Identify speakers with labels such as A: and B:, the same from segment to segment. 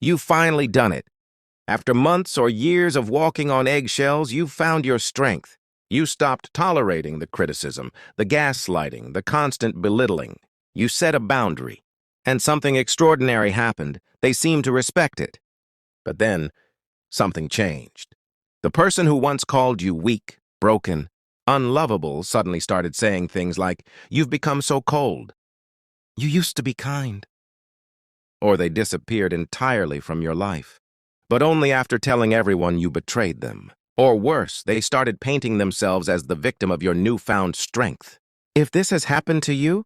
A: You've finally done it. After months or years of walking on eggshells, you've found your strength. You stopped tolerating the criticism, the gaslighting, the constant belittling. You set a boundary, and something extraordinary happened. They seemed to respect it. But then, something changed. The person who once called you weak, broken, unlovable suddenly started saying things like, "You've become so cold. You used to be kind." Or they disappeared entirely from your life, but only after telling everyone you betrayed them. Or worse, they started painting themselves as the victim of your newfound strength. If this has happened to you,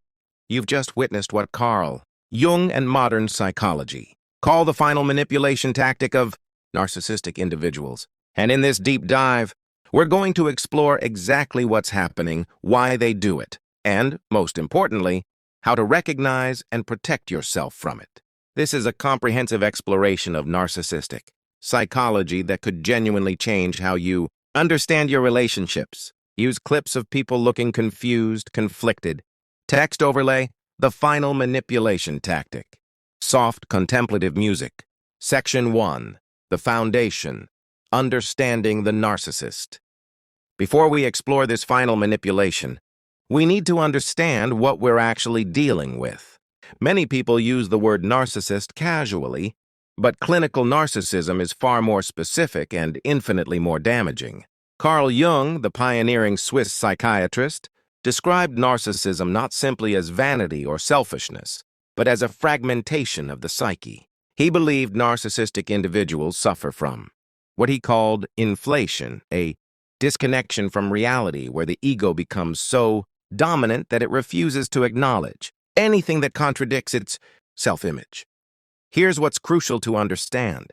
A: you've just witnessed what Carl, Jung, and modern psychology call the final manipulation tactic of narcissistic individuals. And in this deep dive, we're going to explore exactly what's happening, why they do it, and, most importantly, how to recognize and protect yourself from it. This is a comprehensive exploration of narcissistic psychology that could genuinely change how you understand your relationships. Use clips of people looking confused, conflicted. Text overlay, the final manipulation tactic. Soft contemplative music. Section 1, the foundation, understanding the narcissist. Before we explore this final manipulation, we need to understand what we're actually dealing with. Many people use the word narcissist casually, but clinical narcissism is far more specific and infinitely more damaging. Carl Jung, the pioneering Swiss psychiatrist, described narcissism not simply as vanity or selfishness, but as a fragmentation of the psyche. He believed narcissistic individuals suffer from what he called inflation, a disconnection from reality where the ego becomes so dominant that it refuses to acknowledge anything that contradicts its self-image. Here's what's crucial to understand.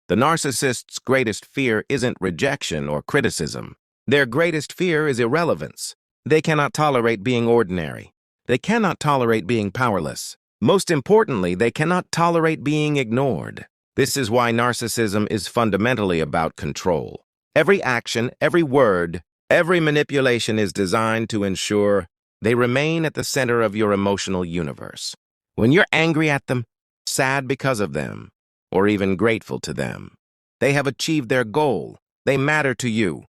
A: The narcissist's greatest fear isn't rejection or criticism. Their greatest fear is irrelevance. They cannot tolerate being ordinary. They cannot tolerate being powerless. Most importantly, they cannot tolerate being ignored. This is why narcissism is fundamentally about control. Every action, every word, every manipulation is designed to ensure they remain at the center of your emotional universe. When you're angry at them, sad because of them, or even grateful to them, they have achieved their goal. They matter to you.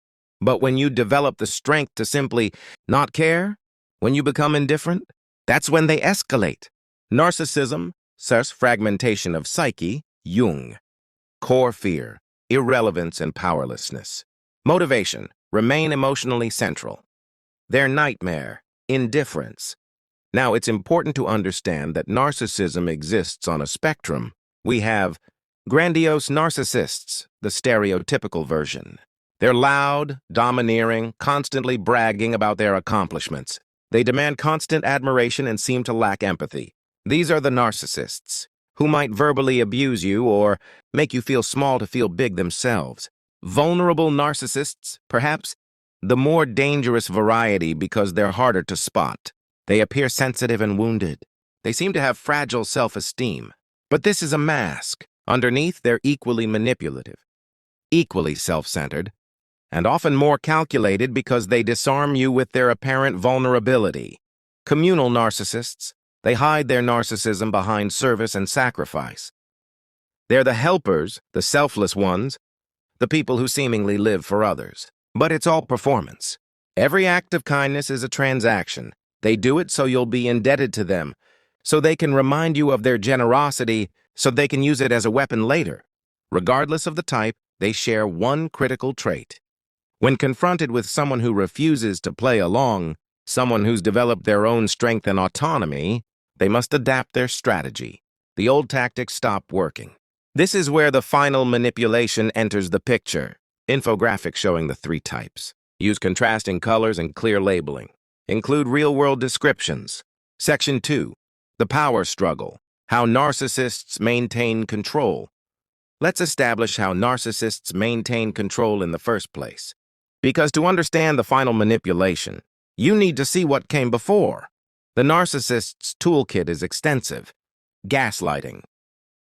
A: But when you develop the strength to simply not care, when you become indifferent, that's when they escalate. Narcissism, such fragmentation of psyche, Jung. Core fear, irrelevance and powerlessness. Motivation, remain emotionally central. Their nightmare, indifference. Now, it's important to understand that narcissism exists on a spectrum. We have grandiose narcissists, the stereotypical version. They're loud, domineering, constantly bragging about their accomplishments. They demand constant admiration and seem to lack empathy. These are the narcissists, who might verbally abuse you or make you feel small to feel big themselves. Vulnerable narcissists, perhaps the more dangerous variety because they're harder to spot. They appear sensitive and wounded. They seem to have fragile self-esteem. But this is a mask. Underneath, they're equally manipulative, equally self-centered, and often more calculated because they disarm you with their apparent vulnerability. Communal narcissists, they hide their narcissism behind service and sacrifice. They're the helpers, the selfless ones, the people who seemingly live for others. But it's all performance. Every act of kindness is a transaction. They do it so you'll be indebted to them, so they can remind you of their generosity, so they can use it as a weapon later. Regardless of the type, they share one critical trait. When confronted with someone who refuses to play along, someone who's developed their own strength and autonomy, they must adapt their strategy. The old tactics stop working. This is where the final manipulation enters the picture. Infographics showing the 3 types. Use contrasting colors and clear labeling. Include real-world descriptions. Section 2, the power struggle. How narcissists maintain control. Let's establish how narcissists maintain control in the first place. Because to understand the final manipulation, you need to see what came before. The narcissist's toolkit is extensive. Gaslighting.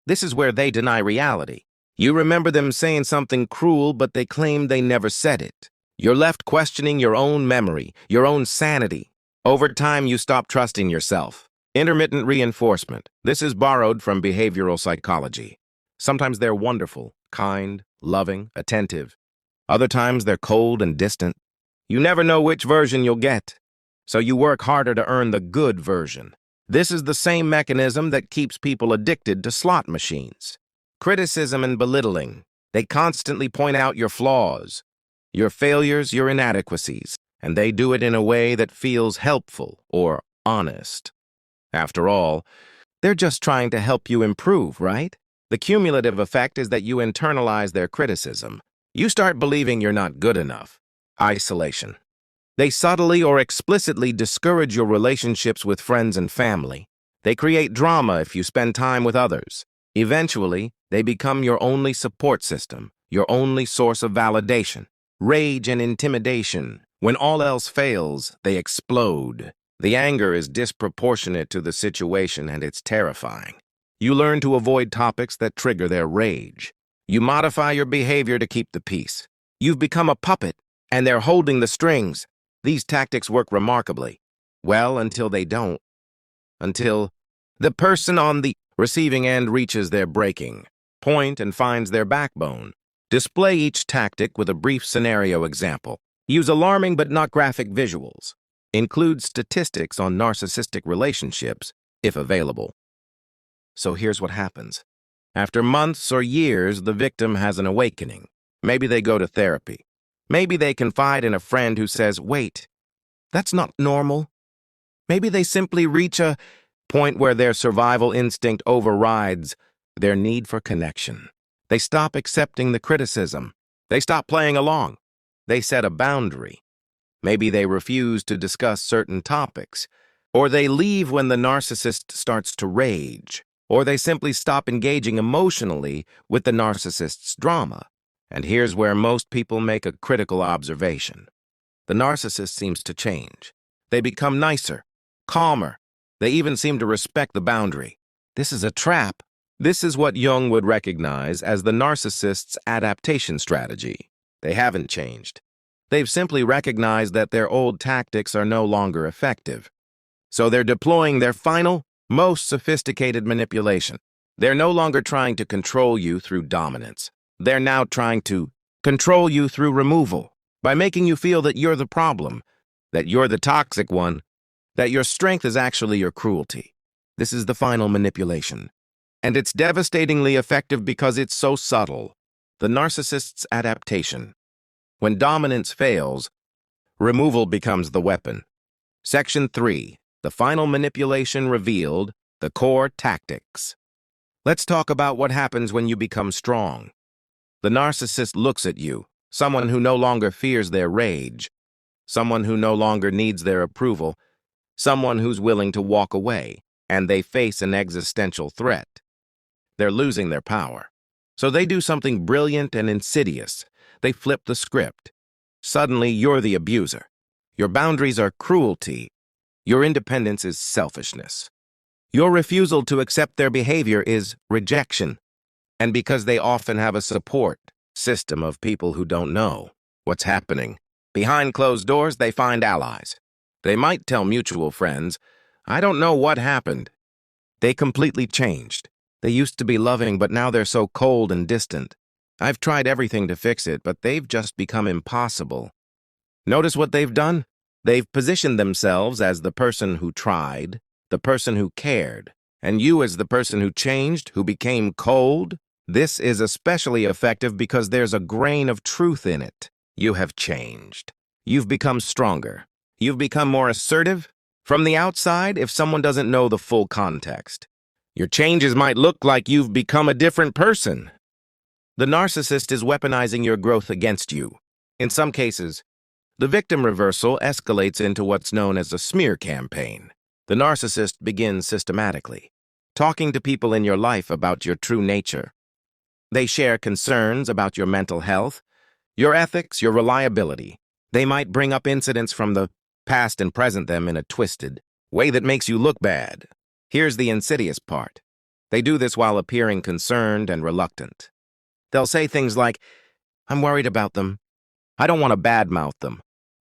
A: This is where they deny reality. You remember them saying something cruel, but they claim they never said it. You're left questioning your own memory, your own sanity. Over time, you stop trusting yourself. Intermittent reinforcement. This is borrowed from behavioral psychology. Sometimes they're wonderful, kind, loving, attentive. Other times they're cold and distant. You never know which version you'll get, so you work harder to earn the good version. This is the same mechanism that keeps people addicted to slot machines. Criticism and belittling. They constantly point out your flaws, your failures, your inadequacies, and they do it in a way that feels helpful or honest. After all, they're just trying to help you improve, right? The cumulative effect is that you internalize their criticism. You start believing you're not good enough. Isolation. They subtly or explicitly discourage your relationships with friends and family. They create drama if you spend time with others. Eventually, they become your only support system, your only source of validation. Rage and intimidation. When all else fails, they explode. The anger is disproportionate to the situation and it's terrifying. You learn to avoid topics that trigger their rage. You modify your behavior to keep the peace. You've become a puppet, and they're holding the strings. These tactics work remarkably well until they don't. Until the person on the receiving end reaches their breaking point and finds their backbone. Display each tactic with a brief scenario example. Use alarming but not graphic visuals. Include statistics on narcissistic relationships, if available. So here's what happens. After months or years, the victim has an awakening. Maybe they go to therapy. Maybe they confide in a friend who says, "Wait, that's not normal." Maybe they simply reach a point where their survival instinct overrides their need for connection. They stop accepting the criticism. They stop playing along. They set a boundary. Maybe they refuse to discuss certain topics, or they leave when the narcissist starts to rage, or they simply stop engaging emotionally with the narcissist's drama. And here's where most people make a critical observation. The narcissist seems to change. They become nicer, calmer. They even seem to respect the boundary. This is a trap. This is what Jung would recognize as the narcissist's adaptation strategy. They haven't changed. They've simply recognized that their old tactics are no longer effective. So they're deploying their final, most sophisticated manipulation. They're no longer trying to control you through dominance. They're now trying to control you through removal, by making you feel that you're the problem, that you're the toxic one, that your strength is actually your cruelty. This is the final manipulation. And it's devastatingly effective because it's so subtle. The narcissist's adaptation. When dominance fails, removal becomes the weapon. Section 3. The final manipulation revealed, the core tactics. Let's talk about what happens when you become strong. The narcissist looks at you, someone who no longer fears their rage, someone who no longer needs their approval, someone who's willing to walk away, and they face an existential threat. They're losing their power. So they do something brilliant and insidious. They flip the script. Suddenly, you're the abuser. Your boundaries are cruelty. Your independence is selfishness. Your refusal to accept their behavior is rejection. And because they often have a support system of people who don't know what's happening, behind closed doors, they find allies. They might tell mutual friends, "I don't know what happened." They completely changed. They used to be loving, but now they're so cold and distant. I've tried everything to fix it, but they've just become impossible. Notice what they've done? They've positioned themselves as the person who tried, the person who cared, and you as the person who changed, who became cold. This is especially effective because there's a grain of truth in it. You have changed. You've become stronger. You've become more assertive. From the outside, if someone doesn't know the full context, your changes might look like you've become a different person. The narcissist is weaponizing your growth against you. In some cases, the victim reversal escalates into what's known as a smear campaign. The narcissist begins systematically, talking to people in your life about your true nature. They share concerns about your mental health, your ethics, your reliability. They might bring up incidents from the past and present them in a twisted way that makes you look bad. Here's the insidious part. They do this while appearing concerned and reluctant. They'll say things like, "I'm worried about them. I don't want to badmouth them,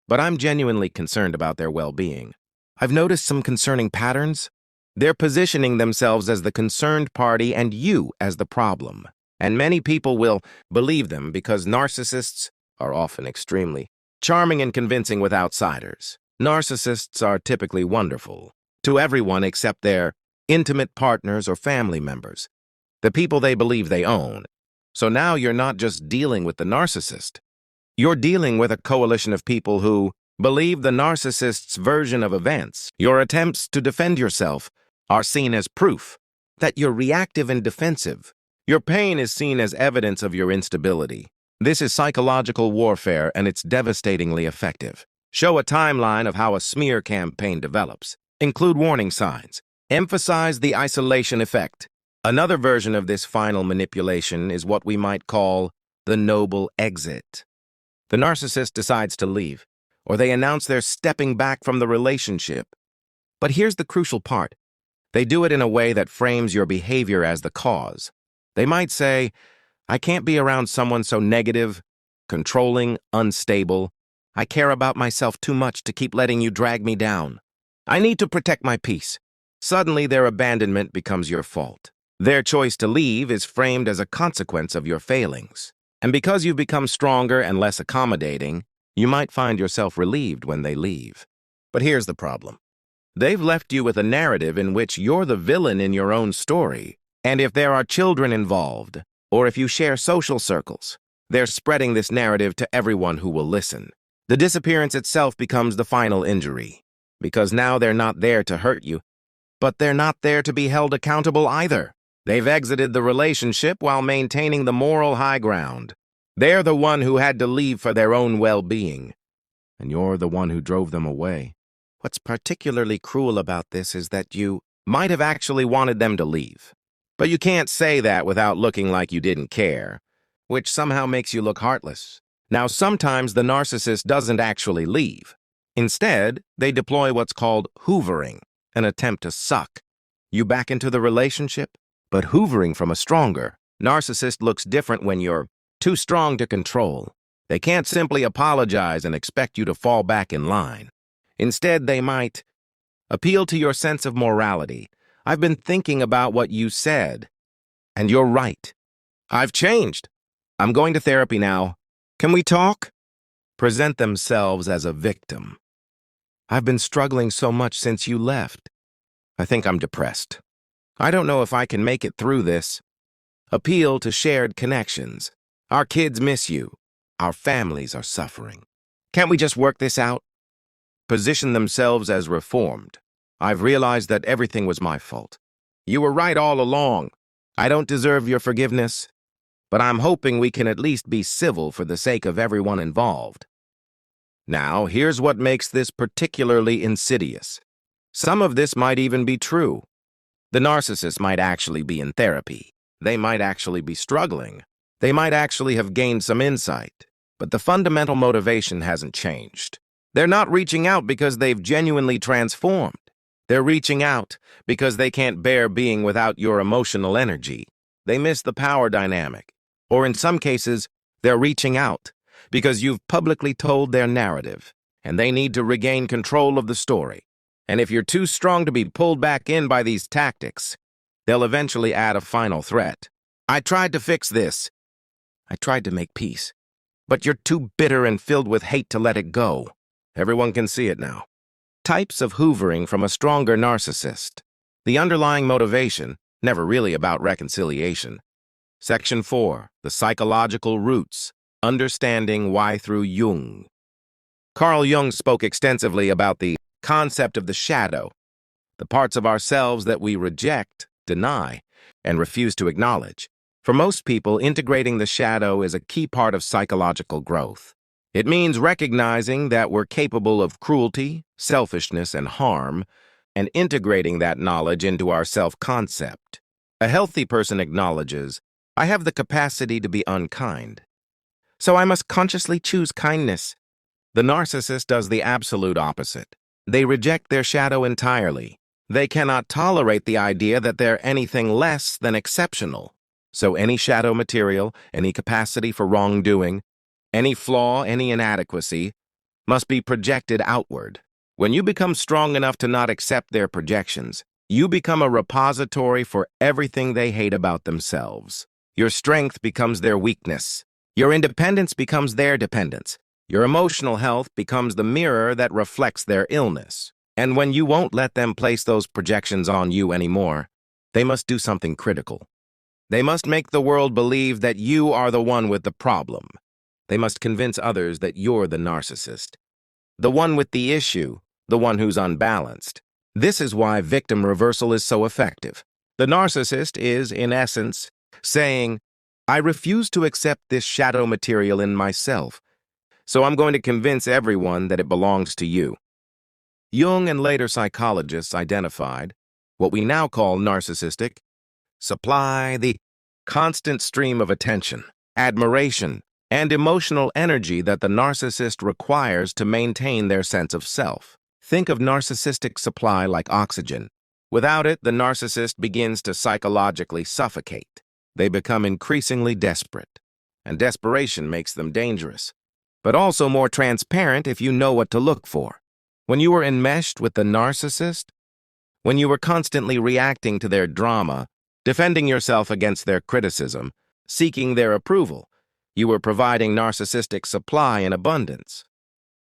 A: but I'm genuinely concerned about their well-being. I've noticed some concerning patterns." They're positioning themselves as the concerned party and you as the problem. And many people will believe them because narcissists are often extremely charming and convincing with outsiders. Narcissists are typically wonderful to everyone except their intimate partners or family members, the people they believe they own. So now you're not just dealing with the narcissist. You're dealing with a coalition of people who believe the narcissist's version of events. Your attempts to defend yourself are seen as proof that you're reactive and defensive. Your pain is seen as evidence of your instability. This is psychological warfare, and it's devastatingly effective. Show a timeline of how a smear campaign develops. Include warning signs. Emphasize the isolation effect. Another version of this final manipulation is what we might call the noble exit. The narcissist decides to leave, or they announce they're stepping back from the relationship. But here's the crucial part. They do it in a way that frames your behavior as the cause. They might say, I can't be around someone so negative, controlling, unstable. I care about myself too much to keep letting you drag me down. I need to protect my peace. Suddenly, their abandonment becomes your fault. Their choice to leave is framed as a consequence of your failings. And because you've become stronger and less accommodating, you might find yourself relieved when they leave. But here's the problem. They've left you with a narrative in which you're the villain in your own story. And if there are children involved, or if you share social circles, they're spreading this narrative to everyone who will listen. The disappearance itself becomes the final injury, because now they're not there to hurt you, but they're not there to be held accountable either. They've exited the relationship while maintaining the moral high ground. They're the one who had to leave for their own well-being, and you're the one who drove them away. What's particularly cruel about this is that you might have actually wanted them to leave. But you can't say that without looking like you didn't care, which somehow makes you look heartless. Now, sometimes the narcissist doesn't actually leave. Instead, they deploy what's called hoovering, an attempt to suck you back into the relationship. But hoovering from a stronger narcissist looks different when you're too strong to control. They can't simply apologize and expect you to fall back in line. Instead, they might appeal to your sense of morality. I've been thinking about what you said, and you're right. I've changed. I'm going to therapy now. Can we talk? Present themselves as a victim. I've been struggling so much since you left. I think I'm depressed. I don't know if I can make it through this. Appeal to shared connections. Our kids miss you. Our families are suffering. Can't we just work this out? Position themselves as reformed. I've realized that everything was my fault. You were right all along. I don't deserve your forgiveness, but I'm hoping we can at least be civil for the sake of everyone involved. Now, here's what makes this particularly insidious. Some of this might even be true. The narcissist might actually be in therapy. They might actually be struggling. They might actually have gained some insight. But the fundamental motivation hasn't changed. They're not reaching out because they've genuinely transformed. They're reaching out because they can't bear being without your emotional energy. They miss the power dynamic. Or in some cases, they're reaching out because you've publicly told their narrative, and they need to regain control of the story. And if you're too strong to be pulled back in by these tactics, they'll eventually add a final threat. I tried to fix this. I tried to make peace. But you're too bitter and filled with hate to let it go. Everyone can see it now. Types of hoovering from a stronger narcissist. The underlying motivation, never really about reconciliation. Section 4, the psychological roots, understanding why through Jung. Carl Jung spoke extensively about the concept of the shadow, the parts of ourselves that we reject, deny, and refuse to acknowledge. For most people, integrating the shadow is a key part of psychological growth. It means recognizing that we're capable of cruelty, selfishness, and harm, and integrating that knowledge into our self-concept. A healthy person acknowledges, I have the capacity to be unkind, so I must consciously choose kindness. The narcissist does the absolute opposite. They reject their shadow entirely. They cannot tolerate the idea that they're anything less than exceptional. So any shadow material, any capacity for wrongdoing, any flaw, any inadequacy, must be projected outward. When you become strong enough to not accept their projections, you become a repository for everything they hate about themselves. Your strength becomes their weakness. Your independence becomes their dependence. Your emotional health becomes the mirror that reflects their illness. And when you won't let them place those projections on you anymore, they must do something critical. They must make the world believe that you are the one with the problem. They must convince others that you're the narcissist, the one with the issue, the one who's unbalanced. This is why victim reversal is so effective. The narcissist is, in essence, saying, I refuse to accept this shadow material in myself, so I'm going to convince everyone that it belongs to you. Jung and later psychologists identified what we now call narcissistic supply, the constant stream of attention, admiration, and emotional energy that the narcissist requires to maintain their sense of self. Think of narcissistic supply like oxygen. Without it, the narcissist begins to psychologically suffocate. They become increasingly desperate, and desperation makes them dangerous, but also more transparent if you know what to look for. When you were enmeshed with the narcissist, when you were constantly reacting to their drama, defending yourself against their criticism, seeking their approval, you were providing narcissistic supply in abundance.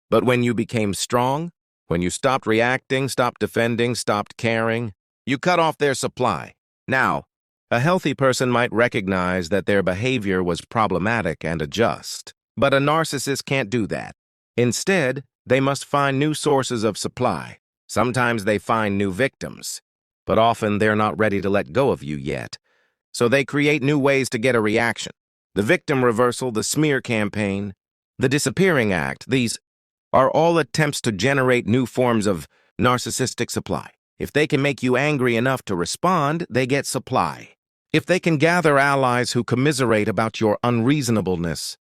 A: But when you became strong, when you stopped reacting, stopped defending, stopped caring, you cut off their supply. Now, a healthy person might recognize that their behavior was problematic and adjust. But a narcissist can't do that. Instead, they must find new sources of supply. Sometimes they find new victims, but often they're not ready to let go of you yet. So they create new ways to get a reaction. The victim reversal, the smear campaign, the disappearing act, these are all attempts to generate new forms of narcissistic supply. If they can make you angry enough to respond, they get supply. If they can gather allies who commiserate about your unreasonableness,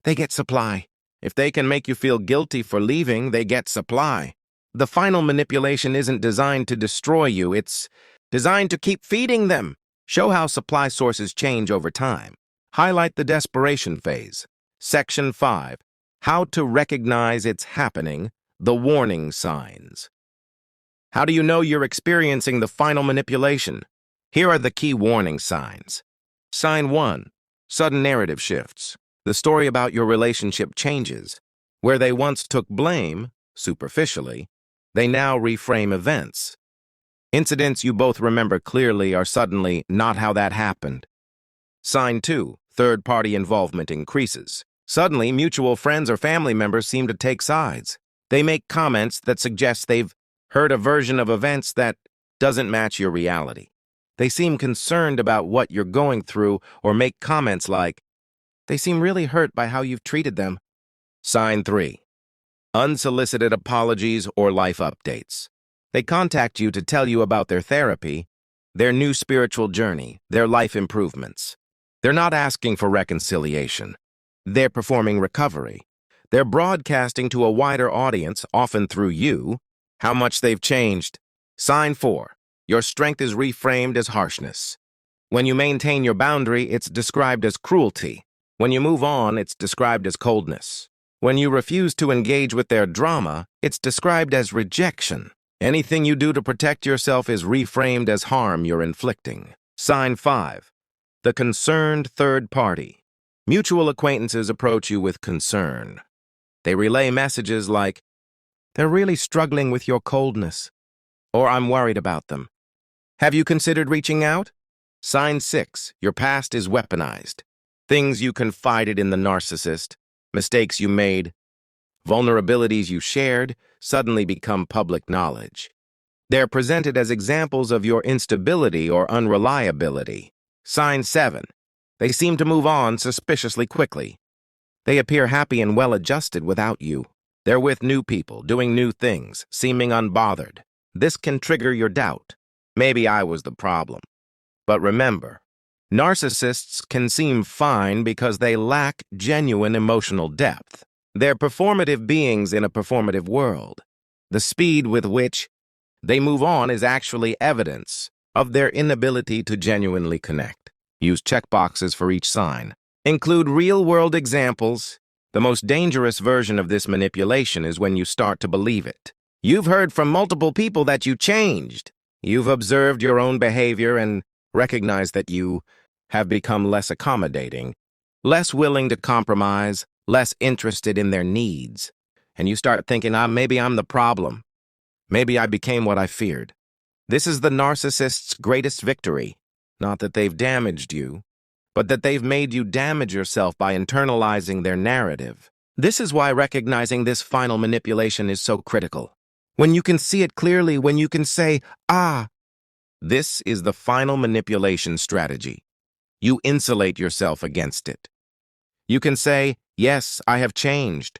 A: they get supply. If they can make you feel guilty for leaving, they get supply. The final manipulation isn't designed to destroy you, it's designed to keep feeding them. Show how supply sources change over time. Highlight the desperation phase. Section 5. How to recognize it's happening, the warning signs. How do you know you're experiencing the final manipulation? Here are the key warning signs. Sign 1. Sudden narrative shifts. The story about your relationship changes. Where they once took blame, superficially, they now reframe events. Incidents you both remember clearly are suddenly not how that happened. Sign 2. Third-party involvement increases. Suddenly, mutual friends or family members seem to take sides. They make comments that suggest they've heard a version of events that doesn't match your reality. They seem concerned about what you're going through or make comments like, they seem really hurt by how you've treated them. Sign 3. Unsolicited apologies or life updates. They contact you to tell you about their therapy, their new spiritual journey, their life improvements. They're not asking for reconciliation. They're performing recovery. They're broadcasting to a wider audience, often through you, how much they've changed. Sign 4. Your strength is reframed as harshness. When you maintain your boundary, it's described as cruelty. When you move on, it's described as coldness. When you refuse to engage with their drama, it's described as rejection. Anything you do to protect yourself is reframed as harm you're inflicting. Sign 5. The concerned third party. Mutual acquaintances approach you with concern. They relay messages like, they're really struggling with your coldness, or I'm worried about them. Have you considered reaching out? Sign 6. Your past is weaponized. Things you confided in the narcissist, mistakes you made, vulnerabilities you shared, suddenly become public knowledge. They're presented as examples of your instability or unreliability. Sign 7. They seem to move on suspiciously quickly. They appear happy and well-adjusted without you. They're with new people, doing new things, seeming unbothered. This can trigger your doubt. Maybe I was the problem. But remember, narcissists can seem fine because they lack genuine emotional depth. They're performative beings in a performative world. The speed with which they move on is actually evidence of their inability to genuinely connect. Use checkboxes for each sign. Include real-world examples. The most dangerous version of this manipulation is when you start to believe it. You've heard from multiple people that you changed. You've observed your own behavior and recognized that you have become less accommodating, less willing to compromise, less interested in their needs. And you start thinking, maybe I'm the problem. Maybe I became what I feared. This is the narcissist's greatest victory. Not that they've damaged you, but that they've made you damage yourself by internalizing their narrative. This is why recognizing this final manipulation is so critical. When you can see it clearly, when you can say, this is the final manipulation strategy. You insulate yourself against it. You can say, yes, I have changed.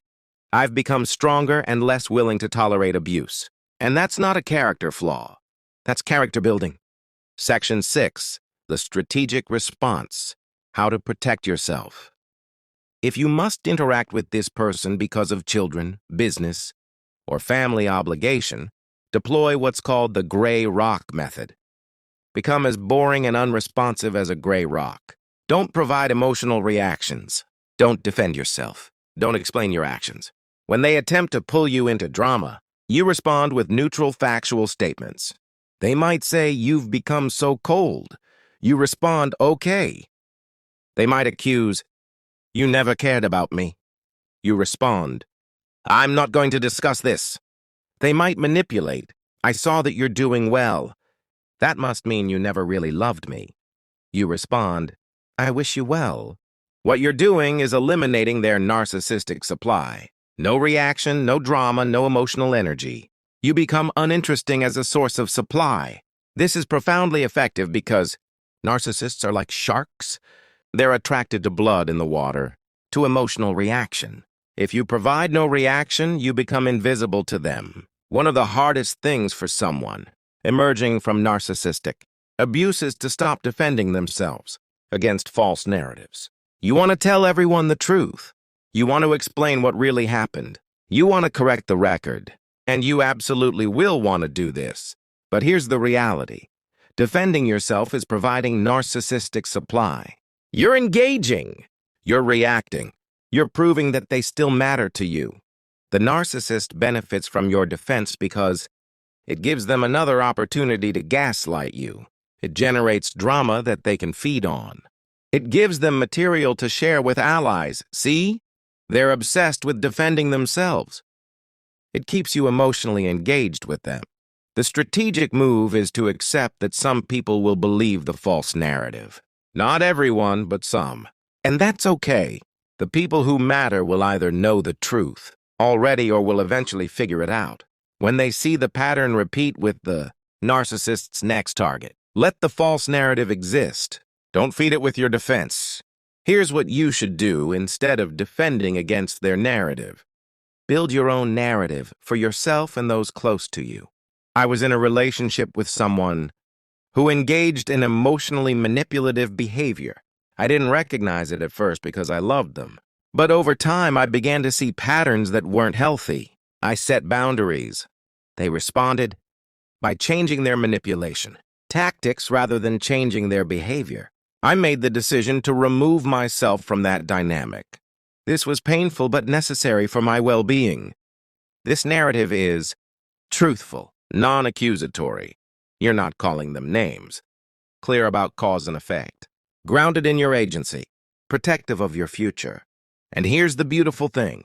A: I've become stronger and less willing to tolerate abuse. And that's not a character flaw. That's character building. Section 6, the strategic response, how to protect yourself. If you must interact with this person because of children, business, or family obligation, deploy what's called the gray rock method. Become as boring and unresponsive as a gray rock. Don't provide emotional reactions. Don't defend yourself. Don't explain your actions. When they attempt to pull you into drama, you respond with neutral, factual statements. They might say, you've become so cold. You respond, okay. They might accuse, you never cared about me. You respond, I'm not going to discuss this. They might manipulate, I saw that you're doing well. That must mean you never really loved me. You respond, I wish you well. What you're doing is eliminating their narcissistic supply. No reaction, no drama, no emotional energy. You become uninteresting as a source of supply. This is profoundly effective because narcissists are like sharks. They're attracted to blood in the water, to emotional reaction. If you provide no reaction, you become invisible to them. One of the hardest things for someone emerging from narcissistic abuse is to stop defending themselves against false narratives. You want to tell everyone the truth. You want to explain what really happened. You want to correct the record. And you absolutely will want to do this. But here's the reality. Defending yourself is providing narcissistic supply. You're engaging. You're reacting. You're proving that they still matter to you. The narcissist benefits from your defense because it gives them another opportunity to gaslight you. It generates drama that they can feed on. It gives them material to share with allies. See? They're obsessed with defending themselves. It keeps you emotionally engaged with them. The strategic move is to accept that some people will believe the false narrative. Not everyone, but some. And that's okay. The people who matter will either know the truth already or will eventually figure it out. When they see the pattern repeat with the narcissist's next target, let the false narrative exist. Don't feed it with your defense. Here's what you should do instead of defending against their narrative. Build your own narrative for yourself and those close to you. I was in a relationship with someone who engaged in emotionally manipulative behavior. I didn't recognize it at first because I loved them. But over time, I began to see patterns that weren't healthy. I set boundaries. They responded by changing their manipulation tactics rather than changing their behavior. I made the decision to remove myself from that dynamic. This was painful but necessary for my well-being. This narrative is truthful, non-accusatory. You're not calling them names. Clear about cause and effect. Grounded in your agency. Protective of your future. And here's the beautiful thing.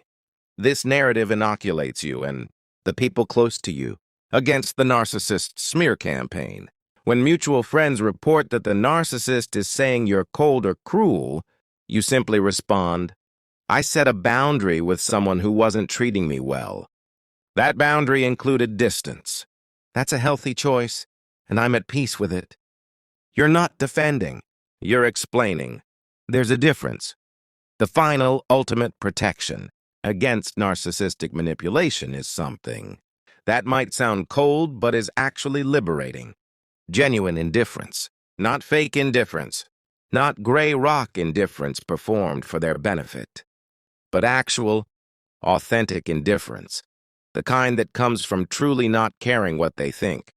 A: This narrative inoculates you and the people close to you against the narcissist smear campaign. When mutual friends report that the narcissist is saying you're cold or cruel, you simply respond, I set a boundary with someone who wasn't treating me well. That boundary included distance. That's a healthy choice, and I'm at peace with it. You're not defending. You're explaining. There's a difference. The final, ultimate protection against narcissistic manipulation is something that might sound cold but is actually liberating. Genuine indifference, not fake indifference, not gray rock indifference performed for their benefit, but actual, authentic indifference, the kind that comes from truly not caring what they think,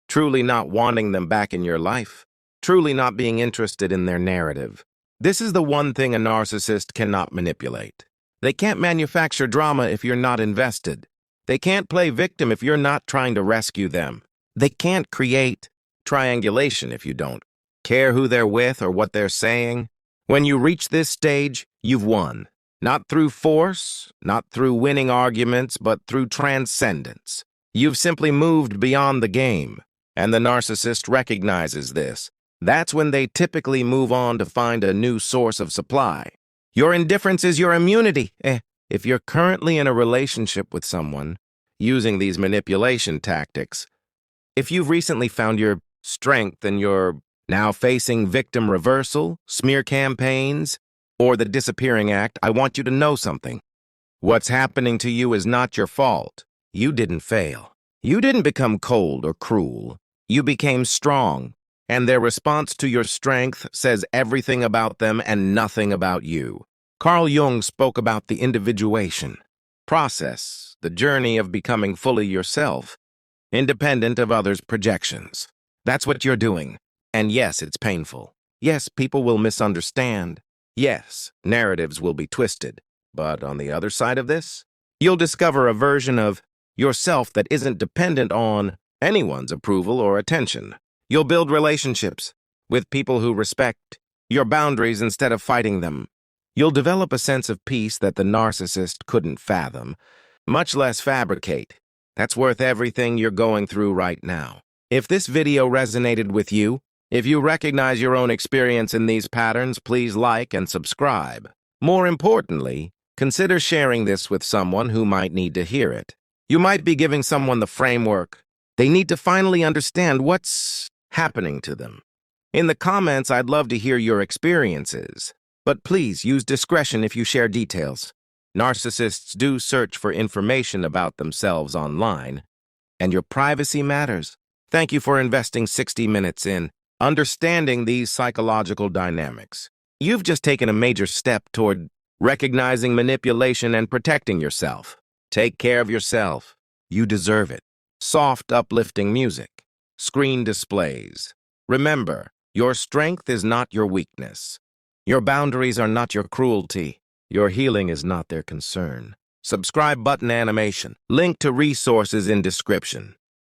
A: truly not wanting them back in your life, truly not being interested in their narrative. This is the one thing a narcissist cannot manipulate. They can't manufacture drama if you're not invested. They can't play victim if you're not trying to rescue them. They can't create triangulation if you don't care who they're with or what they're saying. When you reach this stage, you've won. Not through force, not through winning arguments, but through transcendence. You've simply moved beyond the game, and the narcissist recognizes this. That's when they typically move on to find a new source of supply. Your indifference is your immunity. If you're currently in a relationship with someone using these manipulation tactics, if you've recently found your strength and you're now facing victim reversal, smear campaigns, or the disappearing act, I want you to know something. What's happening to you is not your fault. You didn't fail. You didn't become cold or cruel. You became strong, and their response to your strength says everything about them and nothing about you. Carl Jung spoke about the individuation process, the journey of becoming fully yourself, independent of others' projections. That's what you're doing. And yes, it's painful. Yes, people will misunderstand. Yes, narratives will be twisted. But on the other side of this, you'll discover a version of yourself that isn't dependent on anyone's approval or attention. You'll build relationships with people who respect your boundaries instead of fighting them. You'll develop a sense of peace that the narcissist couldn't fathom, much less fabricate. That's worth everything you're going through right now. If this video resonated with you, if you recognize your own experience in these patterns, please like and subscribe. More importantly, consider sharing this with someone who might need to hear it. You might be giving someone the framework they need to finally understand what's happening to them. In the comments, I'd love to hear your experiences, but please use discretion if you share details. Narcissists do search for information about themselves online, and your privacy matters. Thank you for investing 60 minutes in understanding these psychological dynamics. You've just taken a major step toward recognizing manipulation and protecting yourself. Take care of yourself. You deserve it. Soft, uplifting music. Screen displays. Remember, your strength is not your weakness. Your boundaries are not your cruelty. Your healing is not their concern. Subscribe button animation. Link to resources in description.